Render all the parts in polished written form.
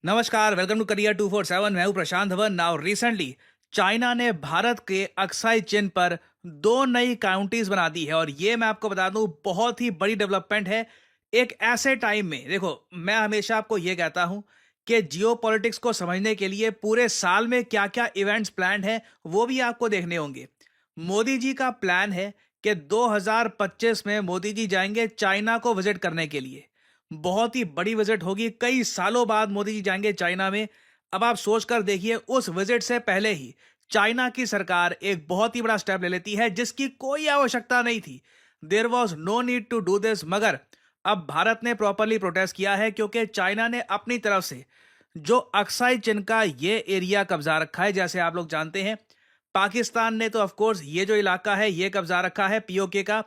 नमस्कार, welcome to career 247। मैं हूं प्रशांत धवन। नाउ रिसेंटली चाइना ने भारत के अक्साई चिन पर दो नई काउंटीज बना दी है और ये मैं आपको बता दूं बहुत ही बड़ी डेवलपमेंट है। एक ऐसे टाइम में देखो, मैं हमेशा आपको ये कहता हूं कि जियो पॉलिटिक्स को समझने के लिए पूरे साल में क्या क्या इवेंट्स प्लान है वो भी आपको देखने होंगे। मोदी जी का प्लान है कि 2025 में मोदी जी जाएंगे चाइना को विजिट करने के लिए। बहुत ही बड़ी विजिट होगी, कई सालों बाद मोदी जी जाएंगे चाइना में। अब आप सोच कर देखिए, उस विजिट से पहले ही चाइना की सरकार एक बहुत ही बड़ा स्टेप ले लेती है जिसकी कोई आवश्यकता नहीं थी। There was no need to do this, मगर अब भारत ने प्रॉपरली प्रोटेस्ट किया है क्योंकि चाइना ने अपनी तरफ से जो अक्साई चिन का ये एरिया कब्जा रखा है। जैसे आप लोग जानते हैं, पाकिस्तान ने तो ऑफ कोर्स ये जो इलाका है ये कब्जा रखा है पीओके का।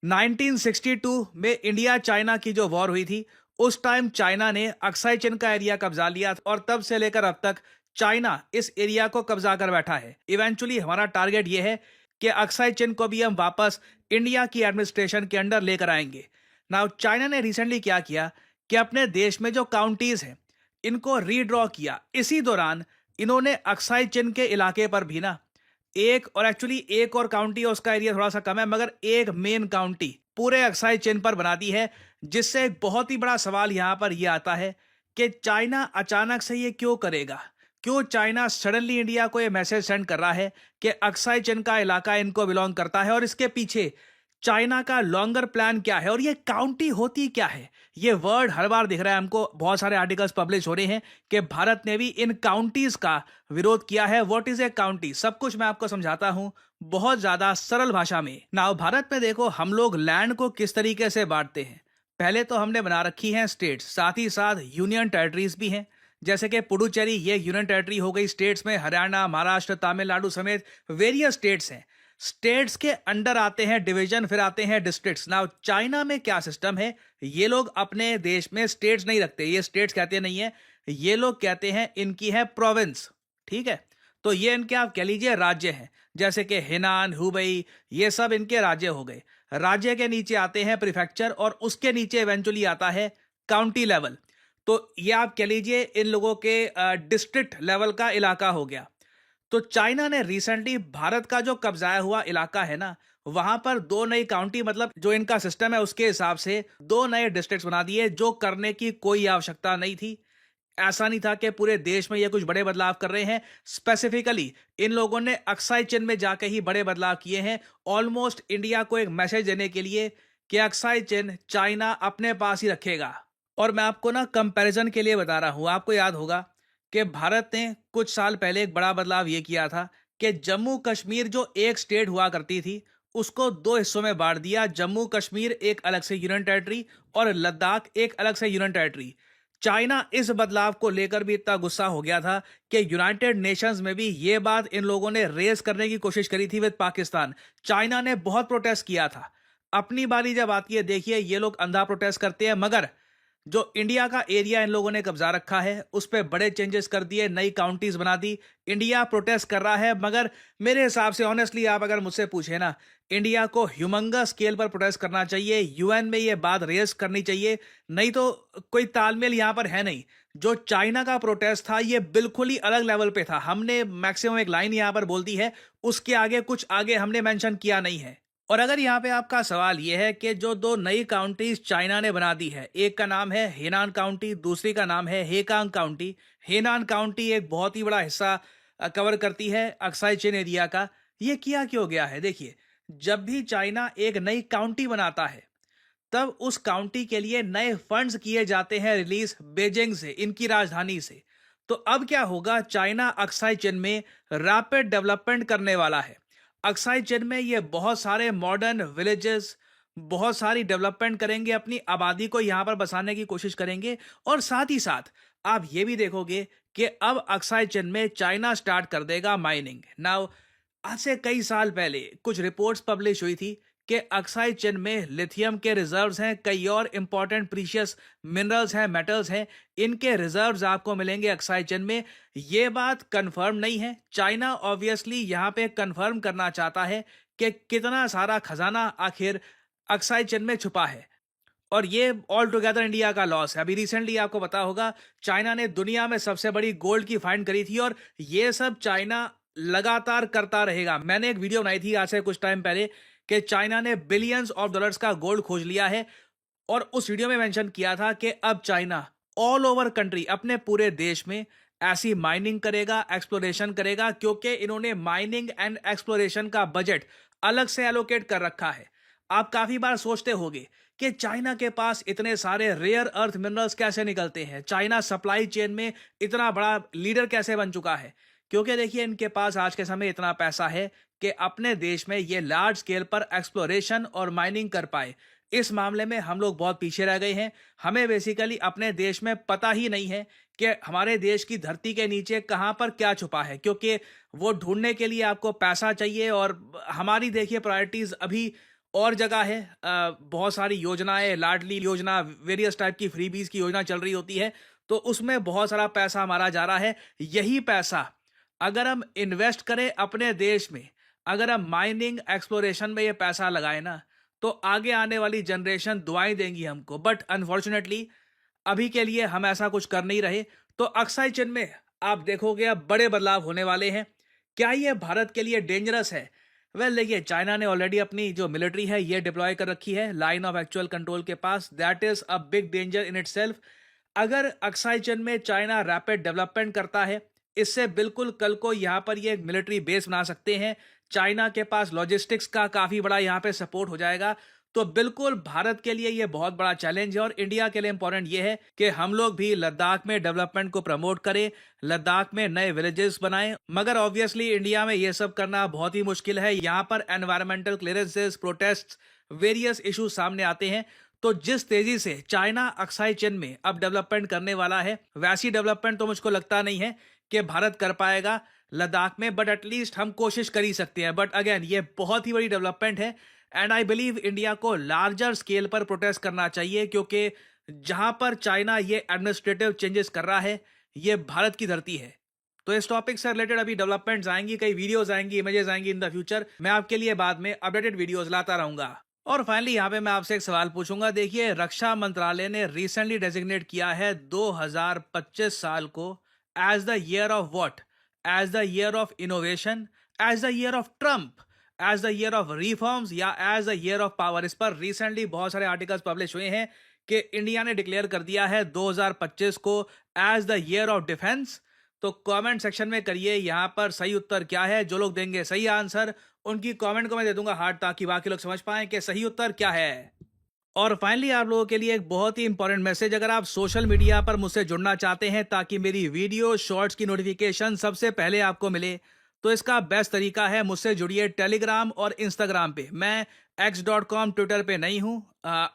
1962 में इंडिया चाइना की जो वॉर हुई थी, उस टाइम चाइना ने अक्साई चिन का एरिया कब्जा लिया और तब से लेकर अब तक चाइना इस एरिया को कब्जा कर बैठा है। इवेंचुअली हमारा टारगेट ये है कि अक्साई चिन को भी हम वापस इंडिया की एडमिनिस्ट्रेशन के अंडर लेकर आएंगे। नाउ चाइना ने रिसेंटली क्या किया कि अपने देश में जो काउंटीज हैं इनको रीड्रॉ किया। इसी दौरान इन्होंने अक्साई चिन के इलाके पर भी ना एक और काउंटी है, उसका एरिया थोड़ा सा कम है, मगर एक मेन काउंटी पूरे अक्साई चिन पर बना दी है। जिससे एक बहुत ही बड़ा सवाल यहां पर यह आता है कि चाइना अचानक से ये क्यों करेगा। क्यों चाइना सडनली इंडिया को ये मैसेज सेंड कर रहा है कि अक्साई चिन का इलाका इनको बिलोंग करता है, और इसके पीछे चाइना का लॉन्गर प्लान क्या है और ये काउंटी होती क्या है। ये वर्ड हर बार दिख रहा है हमको, बहुत सारे आर्टिकल्स पब्लिश हो रहे हैं कि भारत ने भी इन काउंटीज का विरोध किया है। व्हाट इज ए काउंटी, सब कुछ मैं आपको समझाता हूं बहुत ज्यादा सरल भाषा में। नाउ भारत में देखो, हम लोग लैंड को किस तरीके से बांटते हैं। पहले तो हमने बना रखी है स्टेट्स, साथ ही साथ यूनियन टेरिटरीज भी हैं। जैसे कि पुडुचेरी ये यूनियन टेरिटरी हो गई। स्टेट्स में हरियाणा, महाराष्ट्र, तमिलनाडु समेत वेरियस स्टेट्स हैं। स्टेट्स के अंडर आते हैं डिवीजन, फिर आते हैं डिस्ट्रिक्ट्स। नाउ चाइना में क्या सिस्टम है, ये लोग अपने देश में स्टेट्स नहीं रखते, ये स्टेट्स कहते नहीं है, ये लोग कहते हैं इनकी है प्रोविंस। ठीक है, तो ये इनके आप कह लीजिए राज्य हैं। जैसे कि हेनान, हुबई, ये सब इनके राज्य हो गए। राज्य के नीचे आते हैं प्रीफेक्चर और उसके नीचे इवेंचुअली आता है काउंटी लेवल। तो ये आप कह लीजिए इन लोगों के डिस्ट्रिक्ट लेवल का इलाका हो गया। तो चाइना ने रिसेंटली भारत का जो कब्जाया हुआ इलाका है ना, वहां पर दो नई काउंटी, मतलब जो इनका सिस्टम है उसके हिसाब से दो नए डिस्ट्रिक्ट्स बना दिए, जो करने की कोई आवश्यकता नहीं थी। ऐसा नहीं था कि पूरे देश में ये कुछ बड़े बदलाव कर रहे हैं। स्पेसिफिकली इन लोगों ने अक्साई चिन में जाके ही बड़े बदलाव किए हैं, ऑलमोस्ट इंडिया को एक मैसेज देने के लिए कि अक्साई चिन चाइना अपने पास ही रखेगा। और मैं आपको ना कंपैरिजन के लिए बता रहा हूं, आपको याद होगा कि भारत ने कुछ साल पहले एक बड़ा बदलाव ये किया था कि जम्मू कश्मीर जो एक स्टेट हुआ करती थी उसको दो हिस्सों में बांट दिया। जम्मू कश्मीर एक अलग से यूनियन टेरिटरी और लद्दाख एक अलग से यूनियन टेरिटरी। चाइना इस बदलाव को लेकर भी इतना गुस्सा हो गया था कि यूनाइटेड नेशंस में भी ये बात इन लोगों ने रेज करने की कोशिश करी थी विद पाकिस्तान। चाइना ने बहुत प्रोटेस्ट किया था। अपनी बारी जब आती है, देखिए ये लोग अंधा प्रोटेस्ट करते हैं, मगर जो इंडिया का एरिया इन लोगों ने कब्जा रखा है उस पर बड़े चेंजेस कर दिए, नई काउंटीज बना दी। इंडिया प्रोटेस्ट कर रहा है, मगर मेरे हिसाब से ऑनेस्टली आप अगर मुझसे पूछे ना, इंडिया को ह्यूमंगस स्केल पर प्रोटेस्ट करना चाहिए, यूएन में ये बात रेज करनी चाहिए। नहीं तो कोई तालमेल यहां पर है नहीं। जो चाइना का प्रोटेस्ट था ये बिल्कुल ही अलग लेवल पे था। हमने मैक्सिमम एक लाइन यहां पर बोल दी है, उसके आगे कुछ आगे हमने मेंशन किया नहीं है। और अगर यहाँ पे आपका सवाल यह है कि जो दो नई काउंटीज चाइना ने बना दी है, एक का नाम है हेनान काउंटी, दूसरी का नाम है हेकांग काउंटी। हेनान काउंटी एक बहुत ही बड़ा हिस्सा कवर करती है अक्साई चिन एरिया का। ये किया क्यों गया है, देखिए, जब भी चाइना एक नई काउंटी बनाता है तब उस काउंटी के लिए नए फंड्स किए जाते हैं रिलीज बेजिंग से, इनकी राजधानी से। तो अब क्या होगा, चाइना अक्साई चिन में रैपिड डेवलपमेंट करने वाला है। अक्साई चिन में ये बहुत सारे मॉडर्न विलेजेस, बहुत सारी डेवलपमेंट करेंगे, अपनी आबादी को यहां पर बसाने की कोशिश करेंगे। और साथ ही साथ आप ये भी देखोगे कि अब अक्साई चिन में चाइना स्टार्ट कर देगा माइनिंग। नाउ आज से कई साल पहले कुछ रिपोर्ट्स पब्लिश हुई थी कि अक्साई चिन में लिथियम के रिजर्व्स हैं, कई और इंपॉर्टेंट प्रीशियस मिनरल्स हैं, मेटल्स हैं, इनके रिजर्व्स आपको मिलेंगे अक्साई चिन में। ये बात कंफर्म नहीं है। चाइना ऑब्वियसली यहां पे कंफर्म करना चाहता है कि कितना सारा खजाना आखिर अक्साई चिन में छुपा है। और ये ऑल टुगेदर इंडिया का लॉस है। अभी रिसेंटली आपको पता होगा चाइना ने दुनिया में सबसे बड़ी गोल्ड की फाइंड करी थी और ये सब चाइना लगातार करता रहेगा। मैंने एक वीडियो बनाई थी आज से कुछ टाइम पहले कि चाइना ने बिलियंस ऑफ डॉलर्स का गोल्ड खोज लिया है और उस वीडियो में मेंशन किया था कि अब चाइना ऑल ओवर कंट्री अपने पूरे देश में ऐसी माइनिंग करेगा, एक्सप्लोरेशन करेगा, क्योंकि इन्होंने माइनिंग एंड एक्सप्लोरेशन का बजट अलग से एलोकेट कर रखा है। आप काफी बार सोचते होंगे कि चाइना के पास इतने सारे रेयर अर्थ मिनरल्स कैसे निकलते हैं, चाइना सप्लाई चेन में इतना बड़ा लीडर कैसे बन चुका है। क्योंकि देखिए इनके पास आज के समय इतना पैसा है कि अपने देश में ये लार्ज स्केल पर एक्सप्लोरेशन और माइनिंग कर पाए। इस मामले में हम लोग बहुत पीछे रह गए हैं। हमें बेसिकली अपने देश में पता ही नहीं है कि हमारे देश की धरती के नीचे कहां पर क्या छुपा है, क्योंकि वो ढूंढने के लिए आपको पैसा चाहिए और हमारी देखिए प्रायोरिटीज अभी और जगह है। बहुत सारी योजनाएं, लाडली योजना, वेरियस टाइप की फ्रीबीज की योजना चल रही होती है, तो उसमें बहुत सारा पैसा हमारा जा रहा है। यही पैसा अगर हम इन्वेस्ट करें अपने देश में, अगर हम माइनिंग एक्सप्लोरेशन में ये पैसा लगाए ना, तो आगे आने वाली जनरेशन दुआएं देंगी हमको। बट अनफॉर्चुनेटली अभी के लिए हम ऐसा कुछ कर नहीं रहे। तो अक्साई चीन में आप देखोगे अब बड़े बदलाव होने वाले हैं। क्या ये भारत के लिए डेंजरस है? वेल देखिए, चाइना ने ऑलरेडी अपनी जो मिलिट्री है ये डिप्लॉय कर रखी है लाइन ऑफ एक्चुअल कंट्रोल के पास। That is a big danger in itself. अगर अक्साई चीन में चाइना रैपिड डेवलपमेंट करता है, इससे बिल्कुल कल को यहाँ पर ये मिलिट्री बेस बना सकते हैं। चाइना के पास लॉजिस्टिक्स का काफी बड़ा यहाँ पे सपोर्ट हो जाएगा। तो बिल्कुल भारत के लिए ये बहुत बड़ा चैलेंज है और इंडिया के लिए इंपॉर्टेंट ये है कि हम लोग भी लद्दाख में डेवलपमेंट को प्रमोट करें, लद्दाख में नए विलेजेस बनाएं। मगर ऑब्वियसली इंडिया में ये सब करना बहुत ही मुश्किल है। यहाँ पर environmental clearances, protest, various issue सामने आते हैं। तो जिस तेजी से चाइना अक्साई चीन में अब डेवलपमेंट करने वाला है, वैसी डेवलपमेंट तो मुझको लगता नहीं है कि भारत कर पाएगा लद्दाख में। बट एटलीस्ट हम कोशिश कर ही सकते हैं। बट अगेन ये बहुत ही बड़ी डेवलपमेंट है एंड आई बिलीव इंडिया को लार्जर स्केल पर प्रोटेस्ट करना चाहिए, क्योंकि जहां पर चाइना ये एडमिनिस्ट्रेटिव चेंजेस कर रहा है, ये भारत की धरती है। तो इस टॉपिक से रिलेटेड अभी डेवलपमेंट्स आएंगी, कई वीडियोस आएंगी, इमेजेस आएंगी इन द फ्यूचर। मैं आपके लिए बाद में अपडेटेड वीडियोस लाता रहूंगा। और फाइनली यहाँ पे मैं आपसे एक सवाल पूछूंगा। देखिए, रक्षा मंत्रालय ने रिसेंटली डेजिग्नेट किया है 2025 साल को as the year of what? As the year of innovation, as the year of Trump, as the year of reforms या as the year of power. इस पर रिसेंटली बहुत सारे आर्टिकल्स पब्लिश हुए हैं कि इंडिया ने डिक्लेयर कर दिया है 2025 को as the year of defence. तो कमेंट सेक्शन में करिए यहाँ पर सही उत्तर क्या है। जो लोग देंगे सही आंसर, उनकी कमेंट को मैं दे दूंगा हार्ट, ताकि बाकी लोग समझ पाएं कि सही उत्तर क्या है। और फाइनली आप लोगों के लिए एक बहुत ही इंपॉर्टेंट मैसेज। अगर आप सोशल मीडिया पर मुझसे जुड़ना चाहते हैं ताकि मेरी वीडियो शॉर्ट्स की नोटिफिकेशन सबसे पहले आपको मिले, तो इसका बेस्ट तरीका है मुझसे जुड़िए टेलीग्राम और इंस्टाग्राम पे। मैं x.com ट्विटर पे नहीं हूँ,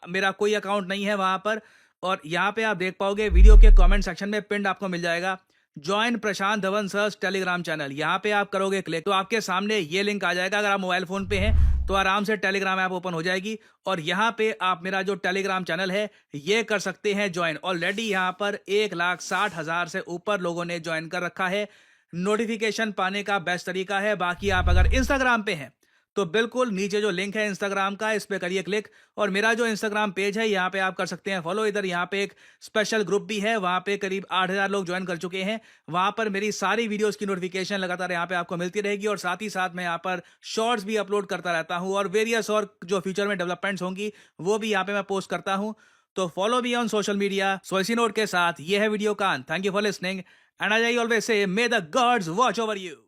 मेरा कोई अकाउंट नहीं है वहां पर। और यहाँ पे आप देख पाओगे वीडियो के कमेंट सेक्शन में पिंड आपको मिल जाएगा ज्वाइन प्रशांत धवन सर्स टेलीग्राम चैनल। यहाँ पे आप करोगे क्लिक तो आपके सामने ये लिंक आ जाएगा। अगर आप मोबाइल फोन पे हैं तो आराम से टेलीग्राम ऐप ओपन हो जाएगी और यहाँ पे आप मेरा जो टेलीग्राम चैनल है ये कर सकते हैं ज्वाइन। ऑलरेडी यहाँ पर 1,60,000 से ऊपर लोगों ने ज्वाइन कर रखा है। नोटिफिकेशन पाने का बेस्ट तरीका है। बाकी आप अगर इंस्टाग्राम पे हैं तो बिल्कुल नीचे जो लिंक है इंस्टाग्राम का, इस पे करिए क्लिक और मेरा जो इंस्टाग्राम पेज है यहाँ पे आप कर सकते हैं फॉलो। इधर यहाँ पे एक स्पेशल ग्रुप भी है, वहाँ पे करीब 8,000 लोग ज्वाइन कर चुके हैं। वहाँ पर मेरी सारी वीडियोस की नोटिफिकेशन लगातार यहाँ पे आपको मिलती रहेगी और साथ ही साथ मैं यहाँ पर शॉर्ट्स भी अपलोड करता रहता हूँ और वेरियस और जो फ्यूचर में डेवलपमेंट्स होंगी वो भी यहाँ पे मैं पोस्ट करता हूँ। तो फॉलो भी ऑन सोशल मीडिया। सो इसी नोट के साथ ये है वीडियो का अंत। Thank you for listening and I always say may the gods watch over you.